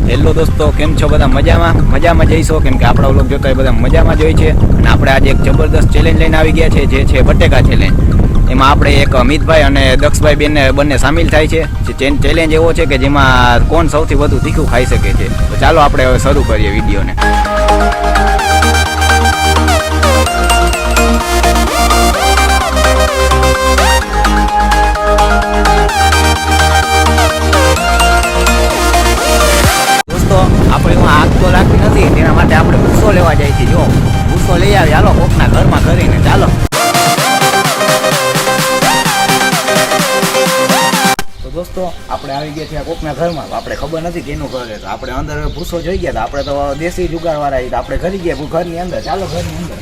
Hello દોસ્તો, કેમ છો બધા? મજામાં જઈશો, કેમ કે આપણા વ્લોગ જોતા બધા મજામાં જ હોય છે. અને આપણે આજે એક જબરદસ્ત ચેલેન્જ લઈને આવી ગયા છે, જે છે બટેકા ચેલેન્જ. એમાં આપણે એક અમિતભાઈ અને દક્ષભાઈ બંને સામેલ થાય છે. જે ચેલેન્જ એવો છે કે જેમાં કોણ સૌથી વધુ તીખું ખાઈ શકે છે. તો ચાલો આપણે હવે શરૂ કરીએ વિડીયોને. આપણે આગ તો લાગતી નથી, તેના માટે આપણે ભૂસો લેવા જાય છે. જો ભૂસો લઈ આવી, હાલો કોકના ઘરમાં કરીને. ચાલો તો દોસ્તો, આપણે આવી ગયા છીએ કોકના ઘરમાં. આપણે ખબર નથી કેનું ઘર છે, તો આપણે અંદર ભૂસો જોઈ ગયા. આપણે તો દેશી જુગારવાળા, આપણે ઘરી ગયા ઘરની અંદર. ચાલો ઘરની અંદર.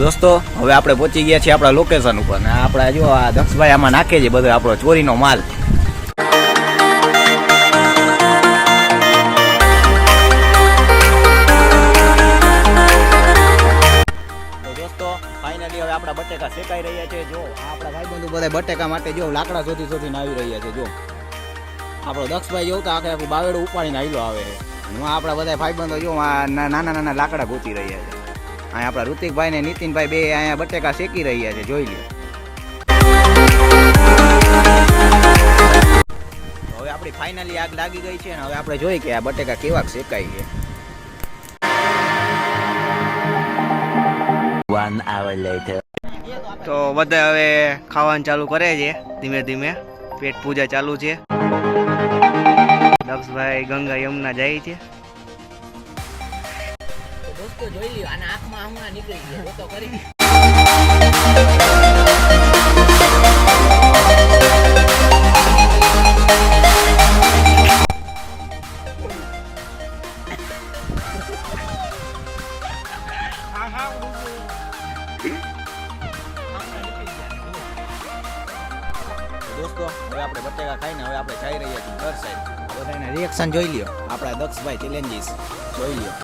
દોસ્તો, હવે આપણે પહોંચી ગયા છીએ આપણા લોકેશન ઉપર. ને આપણે જો આ દક્ષભાઈ આમાં નાખે છે બધો આપણો ચોરીનો માલ. તો દોસ્તો, ફાઇનલી હવે આપણા બટેકા શેકાઈ રહ્યા છે. જો આપણા ભાઈબંધુ બધા બટેકા માટે જો લાકડા શોધીને આવી રહ્યા છે. જો આપણો દક્ષભાઈ જેવું તો આખું બાવેડું ઉપાડીને આવેલો આવે છે. આપણા બધા ભાઈબંધો જો નાના લાકડા ગોતી રહ્યા છે. અહીંયા આપણા ઋતિકભાઈ ને નીતિનભાઈ બે અહીંયા બટેકા શેકી રહ્યા છે. જોઈ લ્યો. હવે આપણી ફાઇનલી આગ લાગી ગઈ છે ને હવે આપણે જોઈએ કે આ બટેકા કેવા શેકાઈ છે. 1 hour later. તો બધા હવે ખાવાનું ચાલુ કરે છે ધીમે ધીમે. પેટ પૂજા ચાલુ છે. દક્ષભાઈ ગંગા યમુના જાય છે. દોસ્તો જોઈ લ્યો, આના આંખમાં હમણાં નીકળી ગયો તો કરી. દોસ્તો, હવે આપણે બટેકા ખાઈને હવે આપણે જઈ રહ્યા છીએ ઘર સાઈડ. બધાના રિએક્શન જોઈ લ્યો. આપણા દક્ષભાઈ ચેલેન્જીસ જોઈ લ્યો.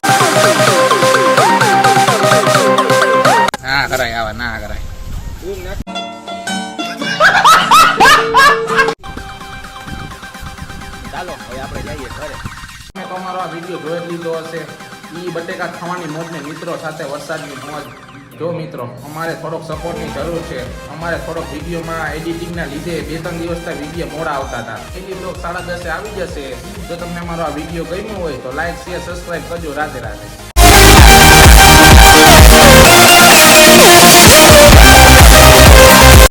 ના કરાય, આવા ના કરાય. ચાલો હવે આપણે જઈએ ઘરે. તમે તમારો આ વિડીયો જોઈ લીધો હશે. ઈ બટેકા ખાવાની મોજ ને મિત્રો સાથે વરસાદની મોજ. જો મિત્રો, અમારે થોડોક સપોર્ટની જરૂર છે. અમારે થોડોક વિડીયોમાં એડિટિંગના લીધે 2-3 દિવસથી વિડીયો મોડા આવતા હતા. એની બ્લોગ 10:30 આવી જશે. જો તમને અમારો આ વિડીયો ગમ્યો હોય તો લાઈક, શેર, સબસ્ક્રાઈબ કરજો. રાધે રાધે.